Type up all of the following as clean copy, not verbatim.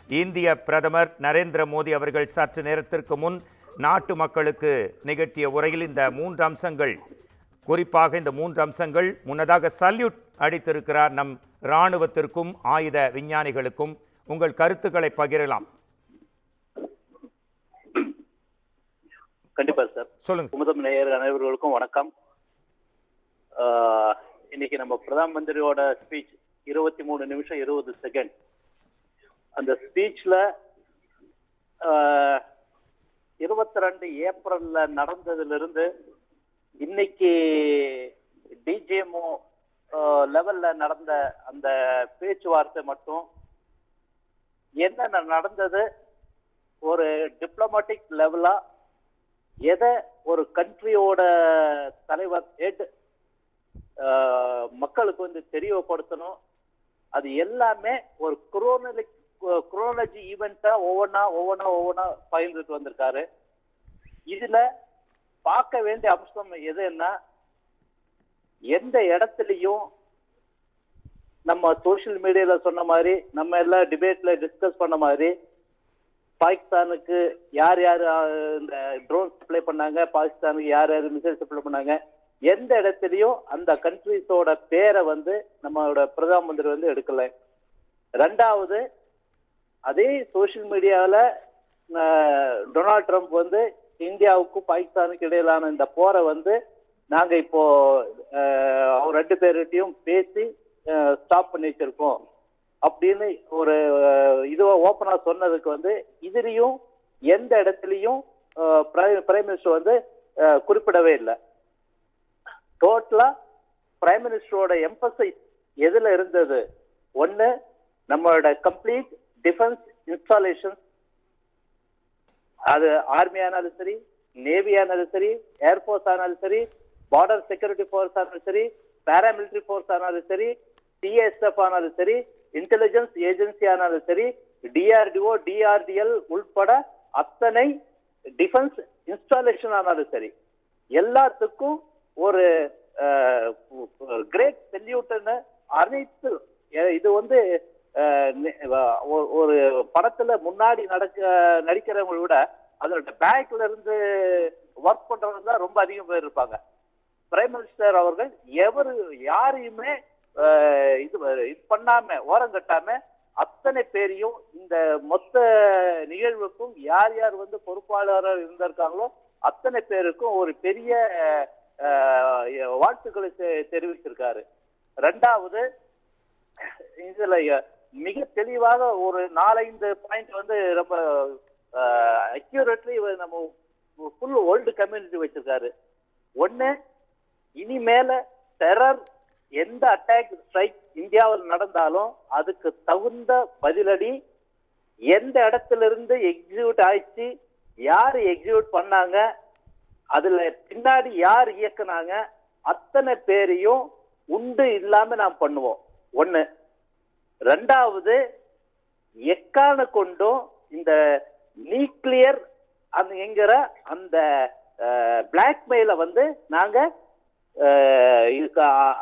இந்திய பிரதமர் நரேந்திர மோடி அவர்கள் சற்று நேரத்திற்கு முன் நாட்டு மக்களுக்கு நிகழ்த்திய உரையில் இந்த 3 அம்சங்கள், குறிப்பாக இந்த 3 அம்சங்கள், முன்னதாக சல்யூட் அடித்திருக்கிறார் நம் இராணுவத்திற்கும் ஆயுத விஞ்ஞானிகளுக்கும். உங்கள் கருத்துக்களை பகிரலாம். கண்டிப்பா சார். சொல்லுங்க. குமுதம் நேயர் அனைவர்களுக்கும் வணக்கம். இன்னைக்கு நம்ம பிரதம மந்திரியோட ஸ்பீச் 23 நிமிஷம் 20 செகண்ட். அந்த ஸ்பீச்ல 22 ஏப்ரல்ல நடந்ததிலிருந்து இன்னைக்கு டிஜிஎம்ஓ லெவல்ல நடந்த அந்த பேச்சுவார்த்தை மட்டும் என்னென்ன நடந்தது, ஒரு டிப்ளமேட்டிக் லெவலா எதை ஒரு கண்ட்ரியோட தலைவர் ஹெட் மக்களுக்கு வந்து தெரியப்படுத்தணும், அது எல்லாமே ஒரு குரோனாலஜி ஈவெண்டா ஒவ்வொன்னா பகிர்ந்துட்டு வந்திருக்காரு. இதுல பார்க்க வேண்டிய அம்சம் எதுன்னா, எந்த இடத்துலயும் நம்ம சோசியல் மீடியால சொன்ன மாதிரி, நம்ம எல்லாம் டிபேட்ல டிஸ்கஸ் பண்ண மாதிரி, பாகிஸ்தானுக்கு யார் இந்த ட்ரோன் சப்ளை பண்ணாங்க, பாகிஸ்தானுக்கு யார் மிசைல் சப்ளை பண்ணாங்க, எந்த இடத்துலயும் அந்த கண்ட்ரிஸோட பேரை வந்து நம்மளோட பிரதம மந்திரி வந்து எடுக்கல. ரெண்டாவது, அதே சோசியல் மீடியாவில் டொனால்ட் ட்ரம்ப் வந்து இந்தியாவுக்கும் பாகிஸ்தானுக்கு இடையிலான இந்த போரை வந்து நாங்க இப்போ அவர் 2 பேர்கிட்டையும் பேசி ஸ்டாப் பண்ணி வச்சிருக்கோம் அப்படின்னு ஒரு இதுவா ஓப்பனா சொன்னதுக்கு வந்து இதுலயும் எந்த இடத்துலயும் பிரைம் மினிஸ்டர் வந்து குறிப்பிடவே இல்லை. டோட்டலா பிரைம் மினிஸ்டரோட எம்பசைஸ் எதுல இருந்தது? ஒன்னு, நம்மளோட கம்ப்ளீட் டிஃபென்ஸ் இன்ஸ்டாலேஷன், அது ஆர்மி ஆனாலும் சரி, நேவி ஆனாலும் சரி, ஏர்போர்ஸ் ஆனாலும் சரி, பார்டர் செக்யூரிட்டி ஃபோர்ஸ் ஆனாலும் சரி, பாராமிலிட்டரி ஃபோர்ஸ் ஆனாலும் சரி, டிஎஸ்எஃப் ஆனாலும் சரி, இன்டெலிஜென்ஸ் ஏஜென்சி ஆனாலும் சரி, டிஆர்டிஓ டிஆர்டிஎல் உள்பட அத்தனை டிஃபென்ஸ் இன்ஸ்டாலேஷன் ஆனாலும் சரி, எல்லாத்துக்கும் ஒரு கிரேட் செல்யூட்னு அனைத்து, இது வந்து ஒரு படத்துல முன்னாடி நடிக்கிறவங்களை விட அதோட பேக்ல இருந்து ஒர்க் பண்றவங்க தான் ரொம்ப அதிகம் பேர் இருப்பாங்க. பிரைம் மினிஸ்டர் அவர்கள் யாரையுமே இது பண்ணாம ஓரங்கட்டாம அத்தனை பேரையும் இந்த மொத்த நிகழ்வுக்கும் யார் யார் வந்து பொறுப்பாளராக இருந்திருக்காங்களோ அத்தனை பேருக்கும் ஒரு பெரிய வாழ்த்துக்களை தெரிவிச்சிருக்காரு. ரெண்டாவது, இதுல மிக தெளிவாக ஒரு 4-5 பாயிண்ட் வந்து ரொம்ப அக்யூரேட்லி நம்ம ஃபுல் வேர்ல்டு கம்யூனிட்டி வச்சிருக்காரு. ஒன்னு, இனிமேல டெரர் எந்த அட்டாக் ஸ்ட்ரைக் இந்தியாவில் நடந்தாலும் அதுக்கு தகுந்த பதிலடி எந்த இடத்துல இருந்து எக்ஸிக்யூட் ஆயிடுச்சு, யாரு எக்ஸிக்யூட் பண்ணாங்க, அதுல பின்னாடி யார் இயக்குனாங்க, அத்தனை பேரையும் உண்டு இல்லாம நாம் பண்ணுவோம். ஒண்ணு. ரெண்டாவது, எக்கான கொண்டும் இந்த நியூக்ளியர் என்கிற அந்த பிளாக்மெயில வந்து நாங்க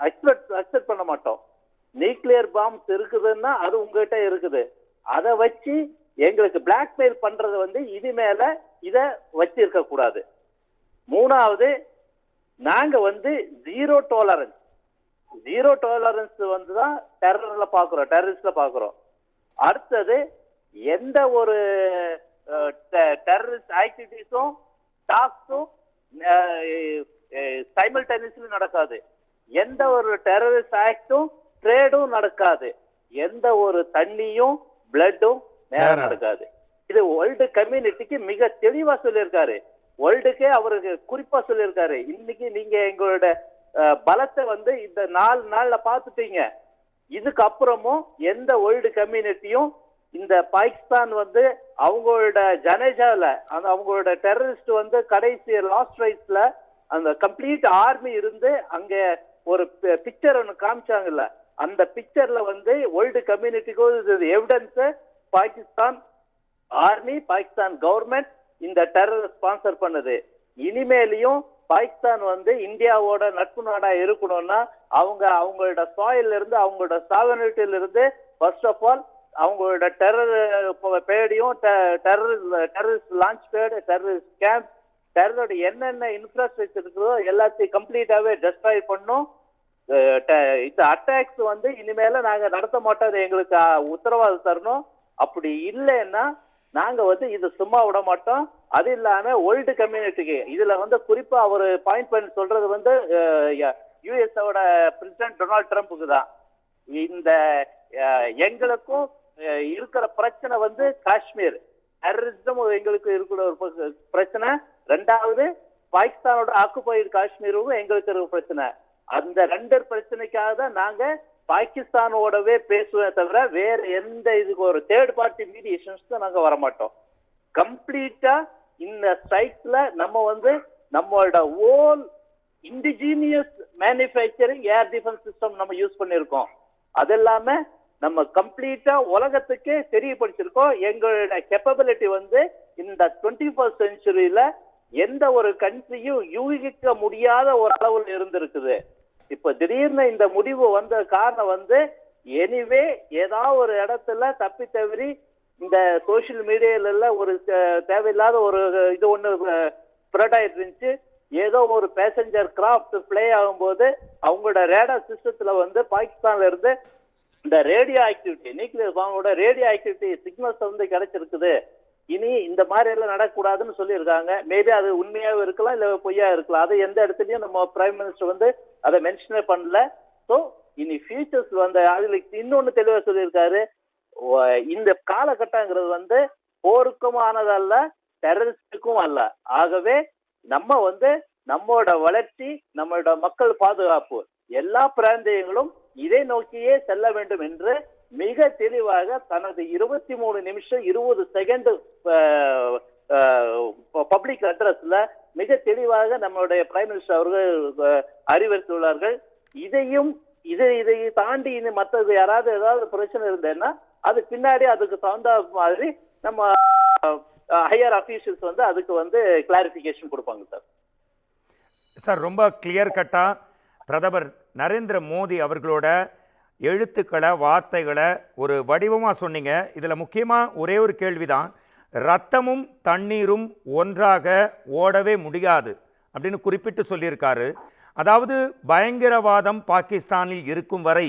அக்செப்ட் பண்ண மாட்டோம். நியூக்ளியர் பாம்ஸ் இருக்குதுன்னா அது உங்ககிட்ட இருக்குது, அதை வச்சு எங்களுக்கு பிளாக்மெயில் பண்றது வந்து இது மேல இத வச்சிருக்க கூடாது. மூணாவது, நாங்க வந்து ஜீரோ டாலரன்ஸ் வந்துதான் டெரரிஸ்ட்ல பாக்குறோம். அடுத்தது, எந்த ஒரு டெரரிஸ்ட் ஆக்டிவிட்டிஸும் டாக்ஸும் சைமல்டேனியஸ்லி நடக்காது. எந்த ஒரு டெரரிஸ்ட் ஆக்டும் ட்ரேடும் நடக்காது. எந்த ஒரு தண்ணியும் பிளட்டும் நடக்காது. இது வேர்ல்டு கம்யூனிட்டிக்கு மிக தெளிவா சொல்லியிருக்காரு. வேர்ல்டுக்கே அவருக்கு குறிப்பா சொல்லியிருக்காரு. இன்னைக்கு நீங்க எங்களோட பலத்தை வந்து இந்த 4 நாள்ல பாத்துட்டீங்க. இதுக்கு அப்புறமும் எந்த வேர்ல்டு கம்யூனிட்டியும் இந்த பாகிஸ்தான் வந்து அவங்களோட ஜனேஜால அவங்களோட டெரரிஸ்ட் வந்து கடைசி லாஸ்ட் ரைட்ஸ்ல அந்த கம்ப்ளீட் ஆர்மி இருந்து அங்க ஒரு பிக்சர் ஒன்று காமிச்சாங்கல்ல, அந்த பிக்சர்ல வந்து வேர்ல்டு கம்யூனிட்டிக்கு evidence Pakistan army, Pakistan government இந்த டெரர் ஸ்பான்சர் பண்ணுது. இனிமேலையும் பாகிஸ்தான் வந்து இந்தியாவோட நட்பு நாடா இருக்கணும்னா அவங்களோட சாயில இருந்து, அவங்களோட சாவனிட்டில இருந்து ஃபர்ஸ்ட் ஆஃப் ஆல் அவங்களோட டெரர் பேடையும் terrorist launch pad, terrorist camp, டெரரோட என்னென்ன இன்ஃப்ராஸ்ட்ரக்சர் இருக்குதோ எல்லாத்தையும் கம்ப்ளீட்டாவே டெஸ்ட்ராய் பண்ணும். இந்த அட்டாக்ஸ் வந்து இனிமேல நாங்க நடத்த மாட்டோம், எங்களுக்கு உத்தரவாதம் தரணும். அப்படி இல்லைன்னா நாங்க வந்து இது சும்மா விட மாட்டோம். அது இல்லாம வேர்ல்டு கம்யூனிட்டிக்கு இதுல வந்து குறிப்பா அவர் பாயிண்ட் பண்ணி சொல்றது வந்து யுஎஸ்ஓட பிரசிடென்ட் டொனால்ட் ட்ரம்ப்புக்கு தான். இந்த எங்களுக்கும் இருக்கிற பிரச்சனை வந்து காஷ்மீர் டெரரிசம் எங்களுக்கு இருக்கிற ஒரு பிரச்சனை. ரெண்டாவது பாகிஸ்தானோட ஆக்குபைடு காஷ்மீரும் எங்களுக்கு இருக்கிற பிரச்சனை. அந்த ரெண்டு பிரச்சனைக்காக தான் நாங்க பாகிஸ்தானோடவே பேசுவேன் தவிர வேற எந்த இதுக்கு ஒரு தேர்ட் பார்ட்டி மீடியேஷன்ஸ் நாங்க வரமாட்டோம். கம்ப்ளீட்டா இந்த ஸ்ட்ரைக்ஸ்ல நம்ம வந்து நம்மளோட all indigenous manufacturing air defence system நம்ம யூஸ் பண்ணிருக்கோம். அது இல்லாம நம்ம கம்ப்ளீட்டா உலகத்துக்கே தெரியப்படுத்திருக்கோம். எங்களோட கேப்பபிலிட்டி வந்து இந்த 21st செஞ்சுரியில எந்த ஒரு கண்ட்ரியும் யூகிக்க முடியாத ஒரு அளவில் இருந்திருக்குது. இப்ப திடீர்னு இந்த முடிவு வந்த காரணம் வந்து எனிவே ஏதாவது ஒரு இடத்துல தப்பி தவறி இந்த சோசியல் மீடியால ஒரு தேவையில்லாத ஒரு இது ஒண்ணு ஸ்ப்ரெட் ஆயிட்டு இருந்துச்சு. ஏதோ ஒரு பேசஞ்சர் கிராஃப்ட் பிளே ஆகும்போது அவங்களோட ரேடார் சிஸ்டத்துல வந்து பாகிஸ்தான்ல இருந்து இந்த ரேடியோ ஆக்டிவிட்டி நியூக்ளியர் பாம்போட ரேடியோ ஆக்டிவிட்டி சிக்னல்ஸ் வந்து கிடைச்சிருக்குது. இனி இந்த மாதிரி எல்லாம் நடக்கூடாதுன்னு சொல்லியிருக்காங்க. மேபி அது உண்மையாவே இருக்கலாம், இல்ல பொய்யா இருக்கலாம். அது எந்த இடத்துலயும் நம்ம பிரைம் மினிஸ்டர் வந்து அதை மென்ஷனே பண்ணல. ஸோ இனி ஃபியூச்சர்ஸ் வந்து அதுக்கு இன்னொன்னு தெளிவா சொல்லியிருக்காரு, இந்த காலகட்டங்கிறது வந்து போருக்குமானதல்ல, டெரரிஸ்டுக்கும் அல்ல. ஆகவே நம்ம வந்து நம்மளோட வளர்ச்சி, நம்மளோட மக்கள் பாதுகாப்பு எல்லா பிராந்தியங்களும் இதை நோக்கியே செல்ல வேண்டும் என்று மிக தெளிவாக தனது 23 நிமிஷம் 20 செகண்ட் பப்ளிக் அட்ரஸ்ல மிக தெளிவாக நம்மளுடைய பிரைம் மினிஸ்டர் அவர்கள் அறிவுறுத்தியுள்ளார்கள். இதை தாண்டி இனி மற்றது யாராவது ஏதாவது பிரச்சனை இருந்தேன்னா அது பின்னாடி அதுக்கு தகுந்த மாதிரி நம்ம ஹையர் அபிஷியல்ஸ் வந்து அதுக்கு வந்து கிளாரிபிகேஷன் கொடுப்பாங்க சார். சார் ரொம்ப கிளியர் கட்டா பிரதமர் நரேந்திர மோடி அவர்களோட எழுத்துக்களை வார்த்தைகளை ஒரு வடிவமாக சொன்னீங்க. இதில் முக்கியமாக ஒரே ஒரு கேள்விதான், ரத்தமும் தண்ணீரும் ஒன்றாக ஓடவே முடியாது அப்படின்னு குறிப்பிட்டு சொல்லியிருக்காரு. அதாவது பயங்கரவாதம் பாகிஸ்தானில் இருக்கும் வரை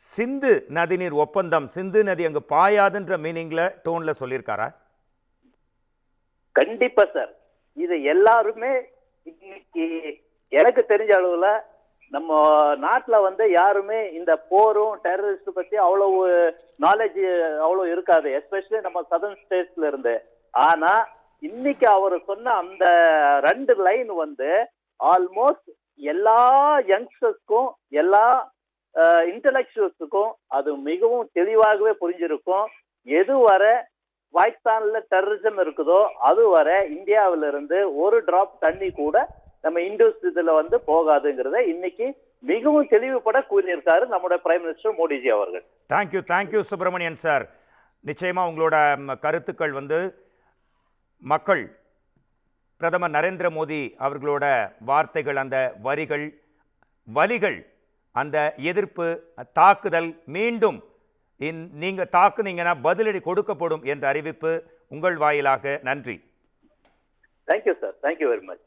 சிந்து நதிநீர் ஒப்பந்தம், சிந்து நதி அங்கு பாயாதுன்ற மீனிங்ல டோன்ல சொல்லியிருக்காரா? கண்டிப்பா சார். இது எல்லாருமே இன்னைக்கு எனக்கு தெரிஞ்ச அளவுல நம்ம நாட்டுல வந்து யாருமே இந்த போரும் டெரரிஸ்ட் பத்தி அவ்வளவு நாலேஜ் அவ்வளவு இருக்காது, எஸ்பெஷலி நம்ம சதர்ன் ஸ்டேட்ஸ்ல இருந்து. ஆனா இன்னைக்கு அவர் சொன்ன அந்த 2 லைன் வந்து ஆல்மோஸ்ட் எல்லா யங்ஸ்டர்ஸ்க்கும் எல்லா இன்டலெக்சுவல்ஸுக்கும் அது மிகவும் தெளிவாகவே புரிஞ்சிருக்கும். எதுவரை பாகிஸ்தான்ல டெரரிசம் இருக்குதோ அதுவரை இந்தியாவில இருந்து ஒரு டிராப் தண்ணி கூட நம்ம இண்டோஸ் இதுல வந்து போகாதுங்கிறத இன்னைக்கு மிகவும் தெளிவுபட கூறியிருக்காரு நம்முடைய பிரைம் மினிஸ்டர் மோடிஜி அவர்கள். Thank you Subramanian sir. நிச்சயமா உங்களோட கருத்துக்கள் வந்து மக்கள் பிரதமர் நரேந்திர மோடி அவர்களோட வார்த்தைகள், அந்த வரிகள், வலிகள், அந்த எதிர்ப்பு, தாக்குதல், மீண்டும் நீங்க தாக்குனீங்கன்னா பதிலடி கொடுக்கப்படும் என்ற அறிவிப்பு உங்கள் வாயிலாக. நன்றி. Thank you sir. Thank you very much.